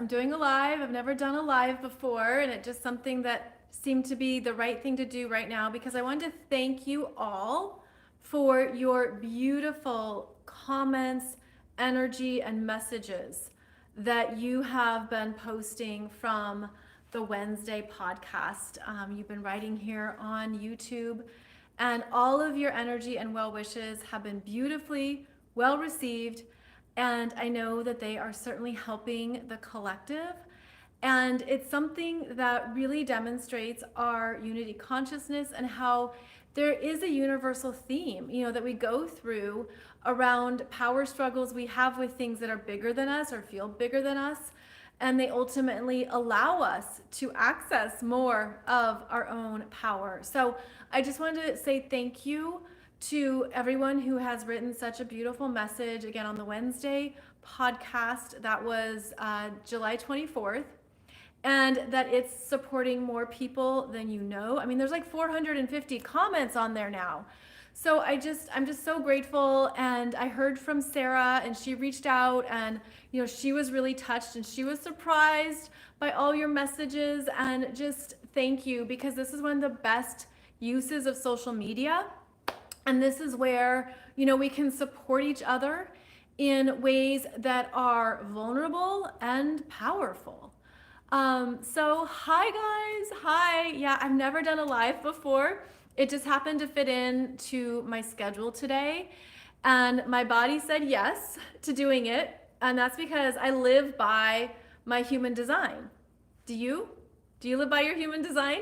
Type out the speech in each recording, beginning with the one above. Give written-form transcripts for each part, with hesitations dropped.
I'm doing a live. I've never done a live before, and it's just something that seemed to be the right thing to do right now because I wanted to thank you all for your beautiful comments, energy, and messages that you have been posting from the Wednesday podcast. You've been writing here on YouTube, and all of your energy and well wishes have been beautifully well received. And I know that they are certainly helping the collective. And it's something that really demonstrates our unity consciousness and how there is a universal theme, that we go through around power struggles we have with things that are bigger than us or feel bigger than us. And they ultimately allow us to access more of our own power. So I just wanted to say thank you to everyone who has written such a beautiful message again on the Wednesday podcast. That was July 24th. And that it's supporting more people than you know. I mean, there's like 450 comments on there now. So I'm just so grateful. And I heard from Sarah, and she reached out, and she was really touched and she was surprised by all your messages. And just thank you, because this is one of the best uses of social media. And this is where, we can support each other in ways that are vulnerable and powerful. So hi guys, hi. Yeah, I've never done a live before. It just happened to fit in to my schedule today, and my body said yes to doing it. And that's because I live by my human design. Do you? Do you live by your human design?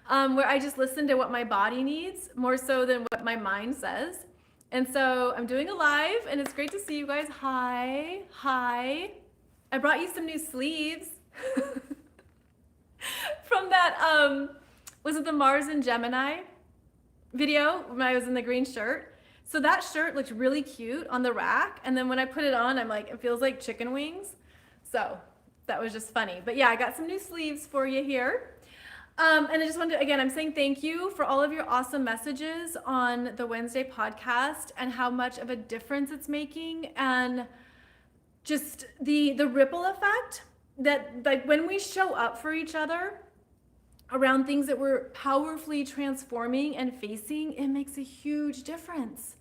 Where I just listen to what my body needs more so than what my mind says. And so I'm doing a live, and it's great to see you guys. Hi, hi. I brought you some new sleeves. From that, was it the Mars and Gemini video when I was in the green shirt? So that shirt looked really cute on the rack, and then when I put it on, I'm like, it feels like chicken wings. So that was just funny. But yeah, I got some new sleeves for you here. And I just wanted to, again, I'm saying thank you for all of your awesome messages on the Wednesday podcast and how much of a difference it's making, and just the ripple effect that, like, when we show up for each other around things that we're powerfully transforming and facing, it makes a huge difference.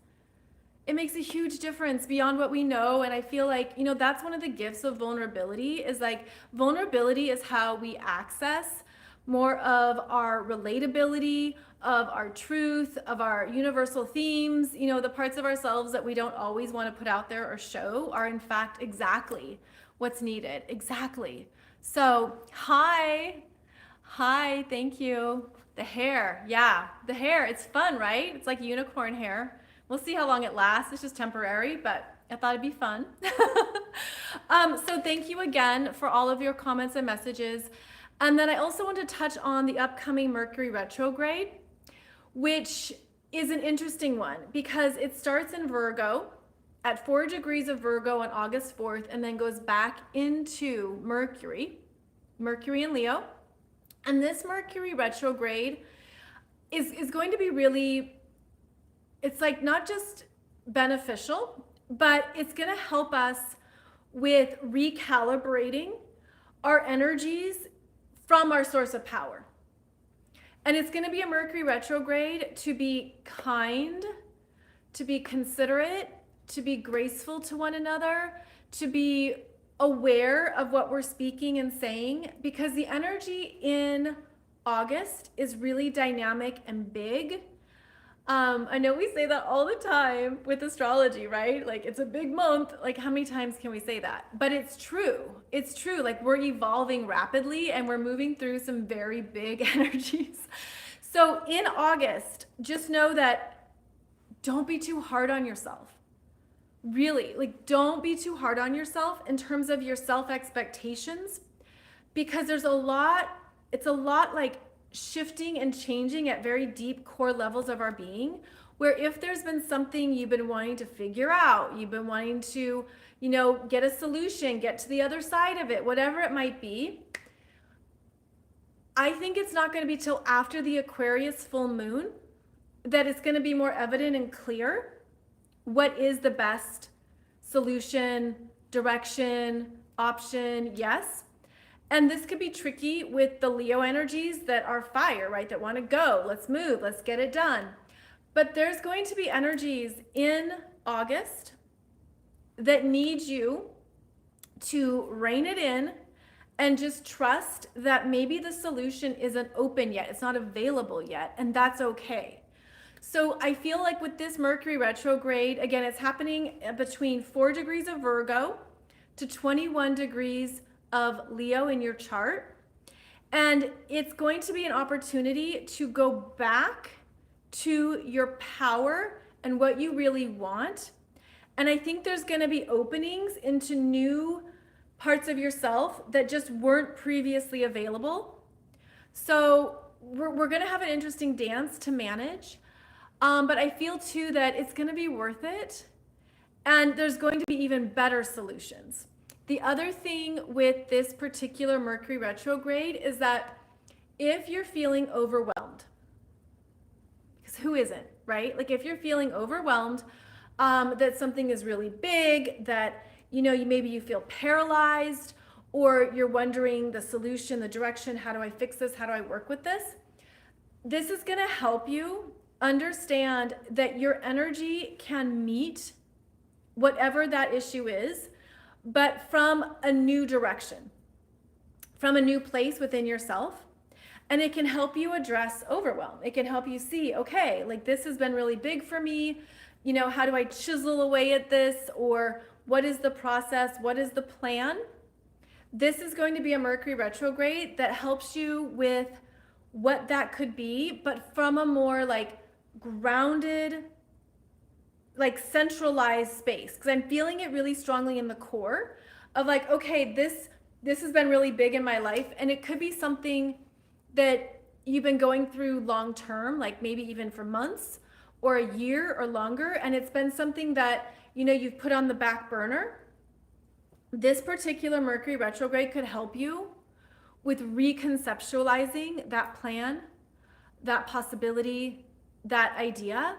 It makes a huge difference beyond what we know. And I feel like, that's one of the gifts of vulnerability, is like vulnerability is how we access more of our relatability, of our truth, of our universal themes. The parts of ourselves that we don't always want to put out there or show are in fact exactly what's needed. Exactly. So hi, thank you. The hair, yeah, the hair, it's fun, right? It's like unicorn hair. We'll see how long it lasts. It's just temporary, but I thought it'd be fun. So thank you again for all of your comments and messages. And then I also want to touch on the upcoming Mercury retrograde, which is an interesting one because it starts in Virgo at 4 degrees of Virgo on August 4th, and then goes back into Mercury and Leo. And this Mercury retrograde is going to be really, it's like not just beneficial, but it's going to help us with recalibrating our energies from our source of power. And it's going to be a Mercury retrograde to be kind, to be considerate, to be graceful to one another, to be aware of what we're speaking and saying, because the energy in August is really dynamic and big. I know we say that all the time with astrology, right? Like, it's a big month. Like, how many times can we say that? But it's true. It's true. Like, we're evolving rapidly and we're moving through some very big energies. So in August, just know that don't be too hard on yourself. Really, like, don't be too hard on yourself in terms of your self-expectations, because it's a lot like shifting and changing at very deep core levels of our being, where if there's been something you've been wanting to figure out, you've been wanting to, get a solution, get to the other side of it, whatever it might be, I think it's not going to be till after the Aquarius full moon that it's going to be more evident and clear what is the best solution, direction, option, yes. And this could be tricky with the Leo energies that are fire, right? That want to go, let's move, let's get it done. But there's going to be energies in August that need you to rein it in and just trust that maybe the solution isn't open yet, it's not available yet, and that's okay. So I feel like with this Mercury retrograde, again, it's happening between 4 degrees of Virgo to 21 degrees of Leo in your chart. And it's going to be an opportunity to go back to your power and what you really want. And I think there's going to be openings into new parts of yourself that just weren't previously available. So we're going to have an interesting dance to manage. But I feel too that it's going to be worth it. And there's going to be even better solutions. The other thing with this particular Mercury retrograde is that if you're feeling overwhelmed, because who isn't, right? Like if you're feeling overwhelmed, that something is really big, that, maybe you feel paralyzed, or you're wondering the solution, the direction, how do I fix this? How do I work with this? This is going to help you understand that your energy can meet whatever that issue is, but from a new direction, from a new place within yourself. And it can help you address overwhelm. It can help you see, okay, like this has been really big for me. How do I chisel away at this? Or what is the process? What is the plan? This is going to be a Mercury retrograde that helps you with what that could be, but from a more like grounded, like centralized space. Because I'm feeling it really strongly in the core of like, okay, this has been really big in my life, and it could be something that you've been going through long term, like maybe even for months or a year or longer, and it's been something that you've put on the back burner. This particular Mercury retrograde could help you with reconceptualizing that plan, that possibility, that idea.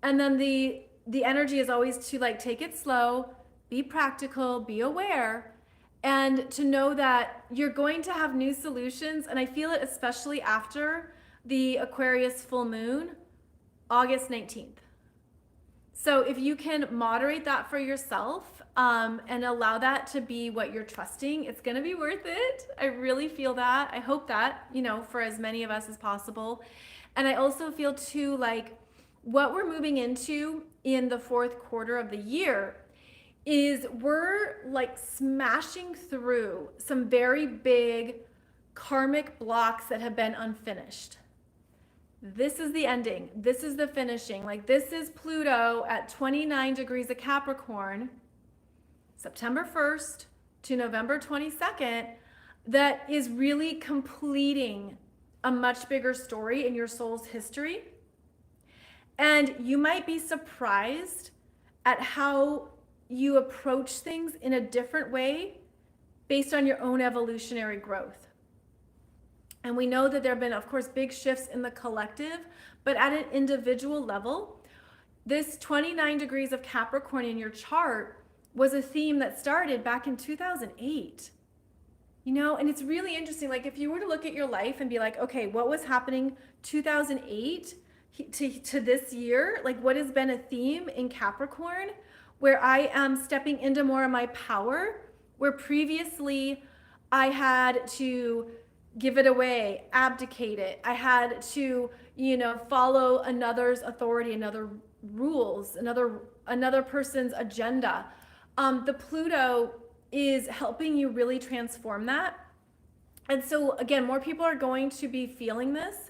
And then the energy is always to like take it slow, be practical, be aware, and to know that you're going to have new solutions. And I feel it especially after the Aquarius full moon, August 19th. So if you can moderate that for yourself and allow that to be what you're trusting, it's going to be worth it. I really feel that. I hope that, for as many of us as possible. And I also feel too like what we're moving into in the fourth quarter of the year is we're like smashing through some very big karmic blocks that have been unfinished. This is the ending. This is the finishing. Like this is Pluto at 29 degrees of Capricorn, September 1st to November 22nd, that is really completing a much bigger story in your soul's history. And you might be surprised at how you approach things in a different way based on your own evolutionary growth. And we know that there have been, of course, big shifts in the collective, but at an individual level, this 29 degrees of Capricorn in your chart was a theme that started back in 2008. And it's really interesting. Like if you were to look at your life and be like, okay, what was happening 2008 to this year? Like what has been a theme in Capricorn where I am stepping into more of my power, where previously I had to give it away, abdicate it. I had to, follow another's authority, another rules, another person's agenda. The Pluto is helping you really transform that. And so again, more people are going to be feeling this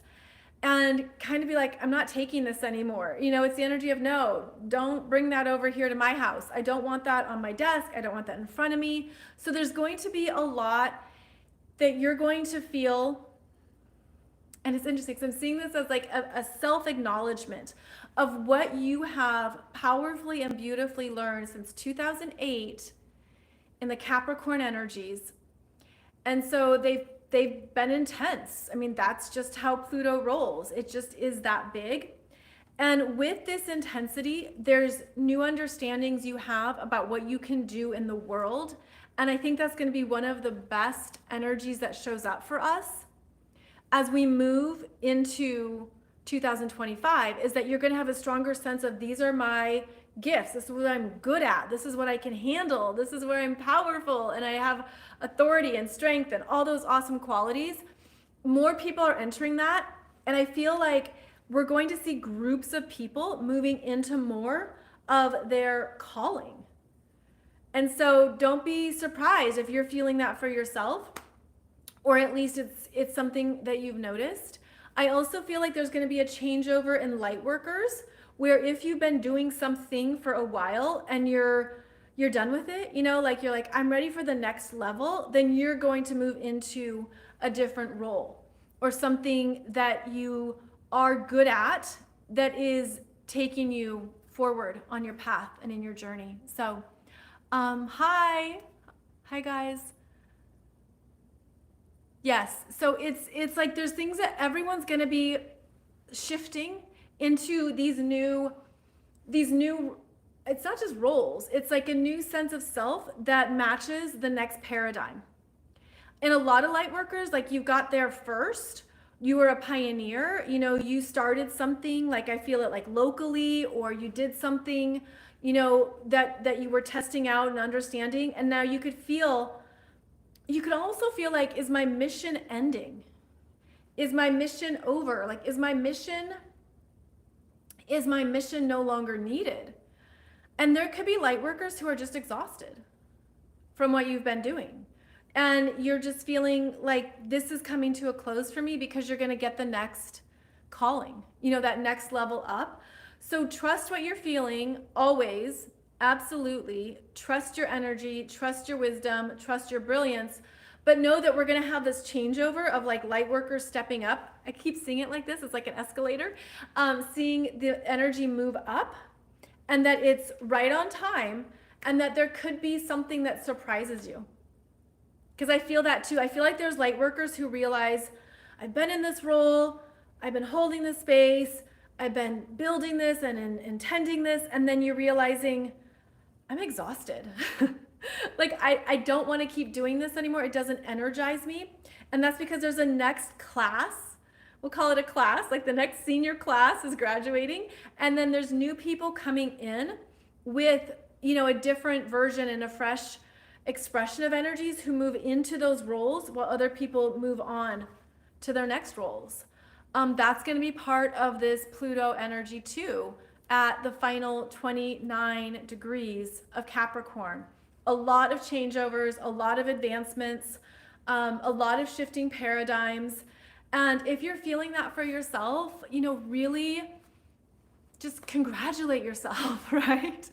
and kind of be like, I'm not taking this anymore. It's the energy of no, don't bring that over here to my house. I don't want that on my desk. I don't want that in front of me. So there's going to be a lot that you're going to feel. And it's interesting because I'm seeing this as like a self-acknowledgement of what you have powerfully and beautifully learned since 2008 in the Capricorn energies. And so they've been intense. I mean, that's just how Pluto rolls. It just is that big. And with this intensity, there's new understandings you have about what you can do in the world And I think that's going to be one of the best energies that shows up for us as we move into 2025, is that you're going to have a stronger sense of, these are my gifts. This is what I'm good at. This is what I can handle. This is where I'm powerful and I have authority and strength and all those awesome qualities. More people are entering that. And I feel like we're going to see groups of people moving into more of their calling. And so don't be surprised if you're feeling that for yourself, or at least it's something that you've noticed. I also feel like there's going to be a changeover in light workers, where if you've been doing something for a while and you're done with it, you know, like you're like, I'm ready for the next level, then you're going to move into a different role or something that you are good at that is taking you forward on your path and in your journey. So, hi guys. Yes, so it's like there's things that everyone's going to be shifting into these new, it's not just roles, it's like a new sense of self that matches the next paradigm. And a lot of light workers, like you got there first, you were a pioneer, you know, you started something, like I feel it like locally, or you did something, you know, that you were testing out and understanding, and now you could also feel like, is my mission ending? Is my mission over? Like, is my mission no longer needed? And there could be light workers who are just exhausted from what you've been doing. And you're just feeling like this is coming to a close for me, because you're going to get the next calling, you know, that next level up. So trust what you're feeling always. Absolutely. Trust your energy, trust your wisdom, trust your brilliance. But know that we're going to have this changeover of like light workers stepping up. I keep seeing it like this. It's like an escalator, seeing the energy move up, and that it's right on time, and that there could be something that surprises you. Because I feel that too. I feel like there's light workers who realize, I've been in this role, I've been holding this space, I've been building this and intending this, and then you're realizing, I'm exhausted. Like, I don't want to keep doing this anymore. It doesn't energize me. And that's because there's a next class. We'll call it a class. Like the next senior class is graduating. And then there's new people coming in with, you know, a different version and a fresh expression of energies who move into those roles while other people move on to their next roles. That's going to be part of this Pluto energy too, at the final 29 degrees of Capricorn. A lot of changeovers, a lot of advancements, a lot of shifting paradigms. And if you're feeling that for yourself, you know, really just congratulate yourself, right?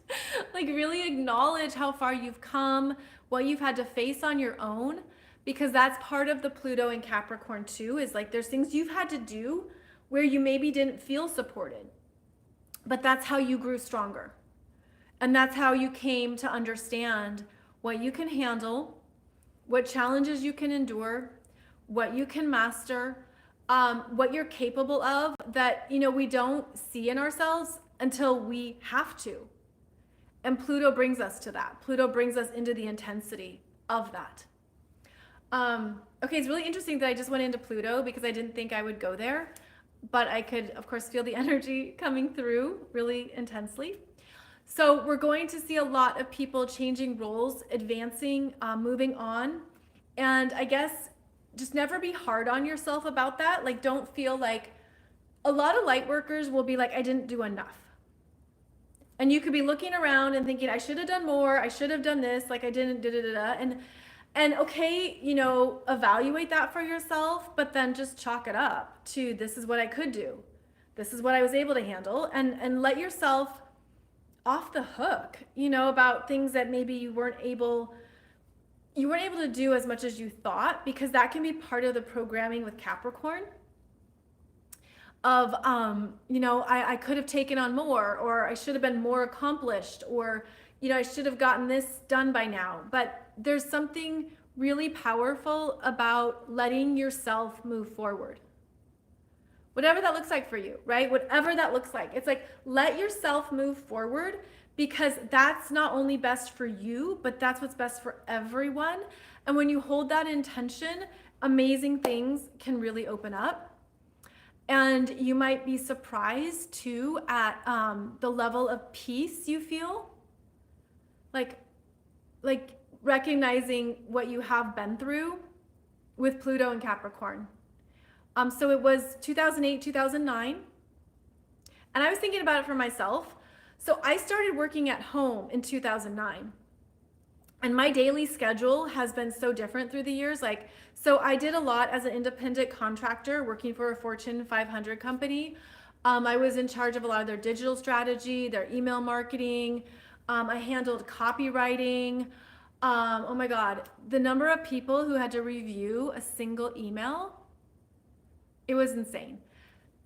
Like really acknowledge how far you've come, what you've had to face on your own, because that's part of the Pluto in Capricorn too, is like there's things you've had to do where you maybe didn't feel supported, but that's how you grew stronger. And that's how you came to understand what you can handle, what challenges you can endure, what you can master, what you're capable of, that, you know, we don't see in ourselves until we have to. And Pluto brings us to that. Pluto brings us into the intensity of that. Okay, it's really interesting that I just went into Pluto because I didn't think I would go there, but I could, of course, feel the energy coming through really intensely. So we're going to see a lot of people changing roles, advancing, moving on. And I guess just never be hard on yourself about that. Like, don't feel like, a lot of light workers will be like, I didn't do enough. And you could be looking around and thinking, I should have done more. I should have done this. Like I didn't, and okay, you know, evaluate that for yourself, but then just chalk it up to, this is what I could do. This is what I was able to handle, and let yourself off the hook, you know, about things that maybe you weren't able to do as much as you thought, because that can be part of the programming with Capricorn of, you know, I could have taken on more, or I should have been more accomplished, or, you know, I should have gotten this done by now. But there's something really powerful about letting yourself move forward. Whatever that looks like for you, right? Whatever that looks like. It's like, let yourself move forward, because that's not only best for you, but that's what's best for everyone. And when you hold that intention, amazing things can really open up. And you might be surprised too at the level of peace you feel. Like recognizing what you have been through with Pluto and Capricorn. So it was 2008, 2009. And I was thinking about it for myself. So I started working at home in 2009. And my daily schedule has been so different through the years. So I did a lot as an independent contractor working for a Fortune 500 company. I was in charge of a lot of their digital strategy, their email marketing. I handled copywriting. Oh my God, the number of people who had to review a single email, it was insane.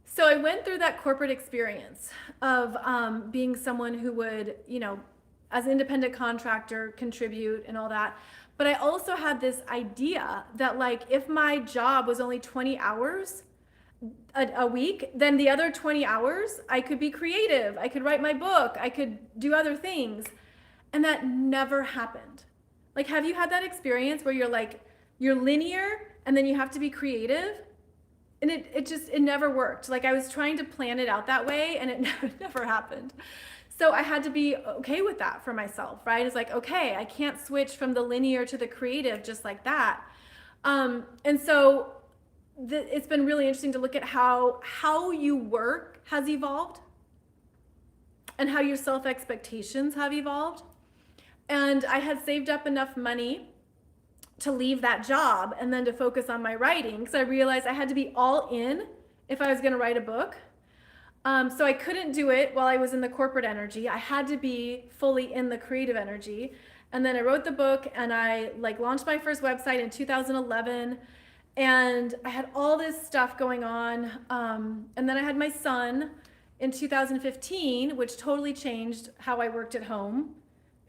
So I went through that corporate experience of being someone who would, as an independent contractor, contribute and all that. But I also had this idea that if my job was only 20 hours a week, then the other 20 hours I could be creative, I could write my book, I could do other things. And that never happened. Have you had that experience where you're linear and then you have to be creative? And it never worked. I was trying to plan it out that way and it never happened. So I had to be okay with that for myself, right? It's okay, I can't switch from the linear to the creative just like that. And so it's been really interesting to look at how you work has evolved and how your self-expectations have evolved. And I had saved up enough money to leave that job and then to focus on my writing, because I realized I had to be all in if I was going to write a book. So I couldn't do it while I was in the corporate energy. I had to be fully in the creative energy. And then I wrote the book and I launched my first website in 2011. And I had all this stuff going on. And then I had my son in 2015, which totally changed how I worked at home,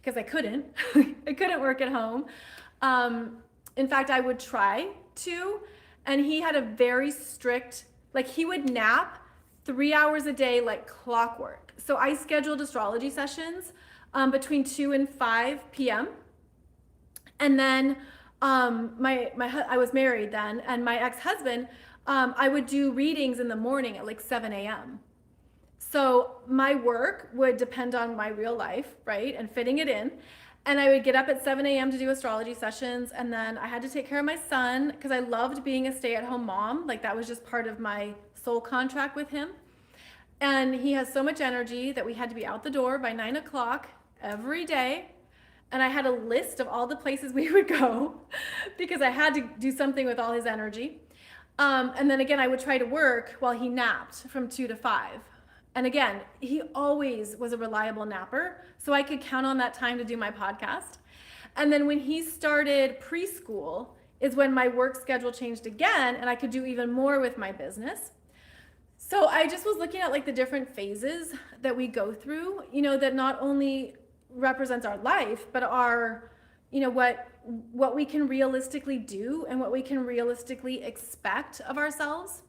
because I couldn't. I couldn't work at home. In fact, I would try to, and he had a very strict, he would nap 3 hours a day like clockwork. So I scheduled astrology sessions between 2 and 5 p.m. And then I was married then, and my ex-husband, I would do readings in the morning at 7 a.m. So my work would depend on my real life, right, and fitting it in. And I would get up at 7 a.m. to do astrology sessions. And then I had to take care of my son because I loved being a stay-at-home mom. That was just part of my soul contract with him. And he has so much energy that we had to be out the door by 9 o'clock every day. And I had a list of all the places we would go because I had to do something with all his energy. And then again, I would try to work while he napped from 2 to 5. And again, he always was a reliable napper, so I could count on that time to do my podcast. And then when he started preschool is when my work schedule changed again, and I could do even more with my business. So I just was looking at the different phases that we go through, that not only represents our life, but our, what we can realistically do and what we can realistically expect of ourselves.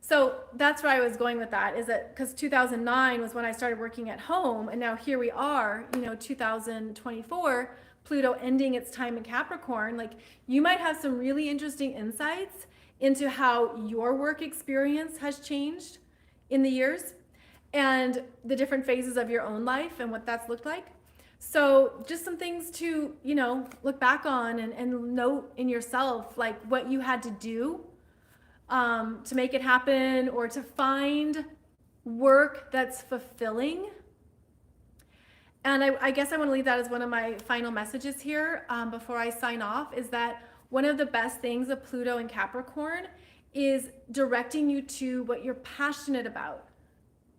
So that's where I was going with that, is that because 2009 was when I started working at home, and now here we are, 2024, Pluto ending its time in Capricorn. You might have some really interesting insights into how your work experience has changed in the years and the different phases of your own life and what that's looked like. So just some things to, look back on and note in yourself, what you had to do to make it happen, or to find work that's fulfilling. And I guess I want to leave that as one of my final messages here before I sign off, is that one of the best things of Pluto and Capricorn is directing you to what you're passionate about,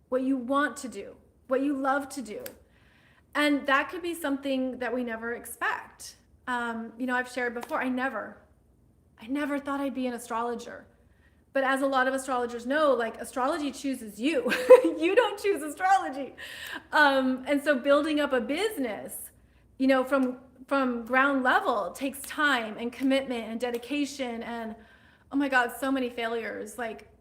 what you want to do, what you love to do. And that could be something that we never expect. I've shared before, I never thought I'd be an astrologer. But as a lot of astrologers know, astrology chooses you. You don't choose astrology. And so building up a business, from ground level takes time and commitment and dedication and, oh my God, so many failures.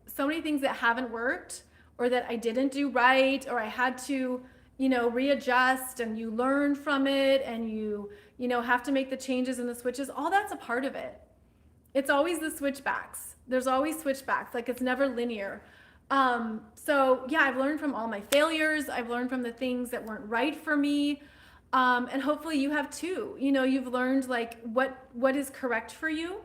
So many things that haven't worked, or that I didn't do right, or I had to readjust and you learn from it and you have to make the changes and the switches. All that's a part of it. It's always the switchbacks. There's always switchbacks. Like, it's never linear. So yeah, I've learned from all my failures. I've learned from the things that weren't right for me. And hopefully you have too. You've learned like what is correct for you.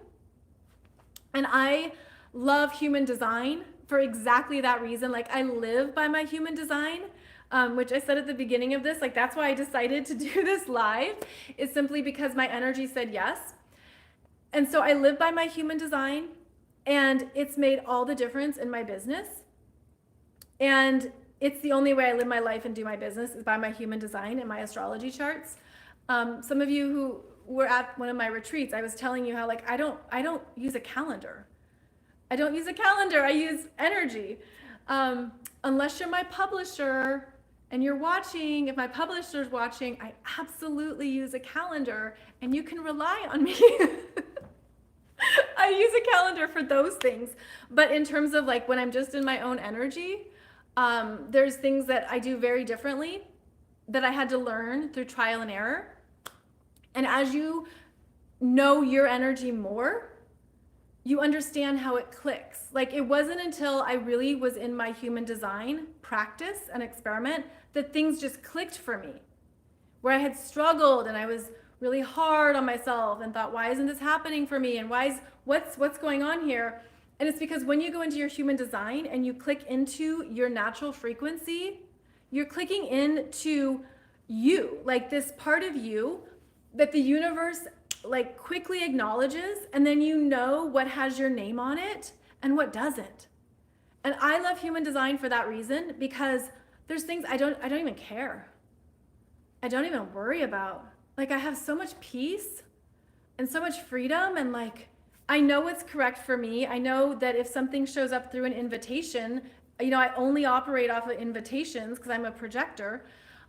And I love human design for exactly that reason. Like, I live by my human design, which I said at the beginning of this. Like, that's why I decided to do this live, is simply because my energy said yes. And so I live by my human design, and it's made all the difference in my business. And it's the only way I live my life and do my business, is by my human design and my astrology charts. Some of you who were at one of my retreats, I was telling you how, like, I don't use a calendar. I don't use a calendar. I use energy. Unless you're my publisher and you're watching, if my publisher's watching, I absolutely use a calendar, and you can rely on me. I use a calendar for those things. But in terms of like when I'm just in my own energy, there's things that I do very differently that I had to learn through trial and error. And as you know your energy more, you understand how it clicks. Like, it wasn't until I really was in my human design practice and experiment that things just clicked for me, where I had struggled and I was really hard on myself and thought, why isn't this happening for me? And what's going on here? And it's because when you go into your human design and you click into your natural frequency, you're clicking into you, like this part of you that the universe like quickly acknowledges, and then you know what has your name on it and what doesn't. And I love human design for that reason, because there's things I don't even care. I don't even worry about. Like, I have so much peace and so much freedom, and like, I know what's correct for me. I know that if something shows up through an invitation, I only operate off of invitations because I'm a projector.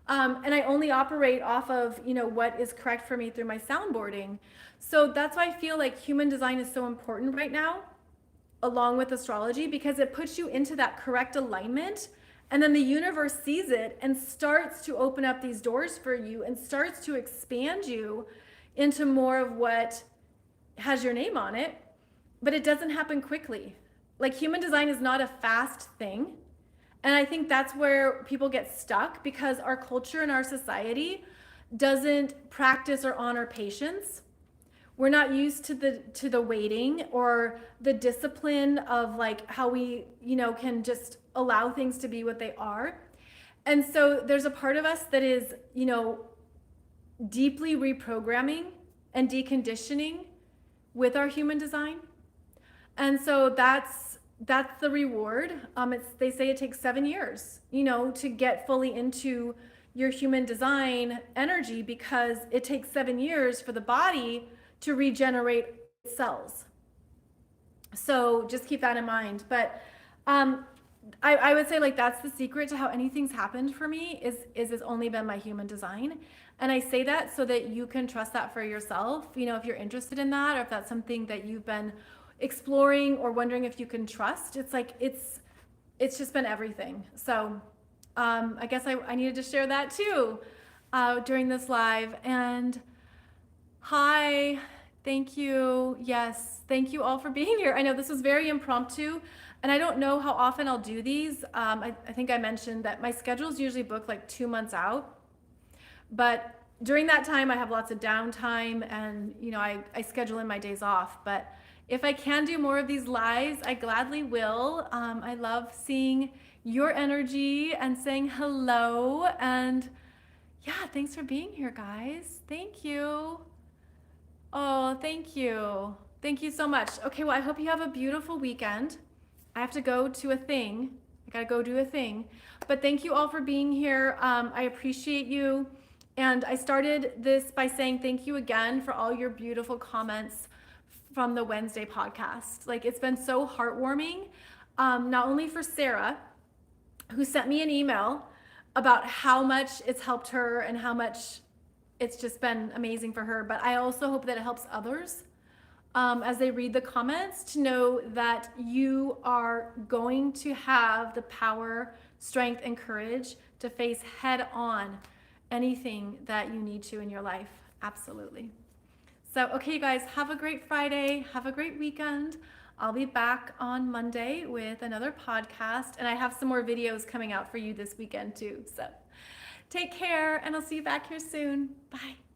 And I only operate off of, what is correct for me through my soundboarding. So that's why I feel like human design is so important right now, along with astrology, because it puts you into that correct alignment. And then the universe sees it and starts to open up these doors for you and starts to expand you into more of what has your name on it. But it doesn't happen quickly. Like, human design is not a fast thing. And I think that's where people get stuck, because our culture and our society doesn't practice or honor patience. We're not used to the waiting or the discipline of like how we, can just allow things to be what they are. And so there's a part of us that is, deeply reprogramming and deconditioning with our human design. And so that's the reward. They say it takes 7 years, to get fully into your human design energy, because it takes 7 years for the body to regenerate cells. So just keep that in mind. But I would say, like, that's the secret to how anything's happened for me is it's only been my human design. And I say that so that you can trust that for yourself, if you're interested in that, or if that's something that you've been exploring or wondering if you can trust. It's like, it's just been everything. So I guess I needed to share that too during this live. And hi, thank you. Yes, thank you all for being here. I know this was very impromptu, and I don't know how often I'll do these. I think I mentioned that my schedule's usually booked like 2 months out, but during that time I have lots of downtime, and I schedule in my days off. But if I can do more of these lives, I gladly will. I love seeing your energy and saying hello, and yeah, thanks for being here, guys. Thank you. Oh, thank you. Thank you so much. Okay, well, I hope you have a beautiful weekend. I have to go to a thing. I gotta go do a thing. But thank you all for being here. I appreciate you. And I started this by saying thank you again for all your beautiful comments from the Wednesday podcast. Like, it's been so heartwarming, not only for Sarah, who sent me an email about how much it's helped her and how much it's just been amazing for her, but I also hope that it helps others as they read the comments, to know that you are going to have the power, strength, and courage to face head on anything that you need to in your life. Absolutely. So, okay, you guys, have a great Friday. Have a great weekend. I'll be back on Monday with another podcast, and I have some more videos coming out for you this weekend too. So take care, and I'll see you back here soon. Bye.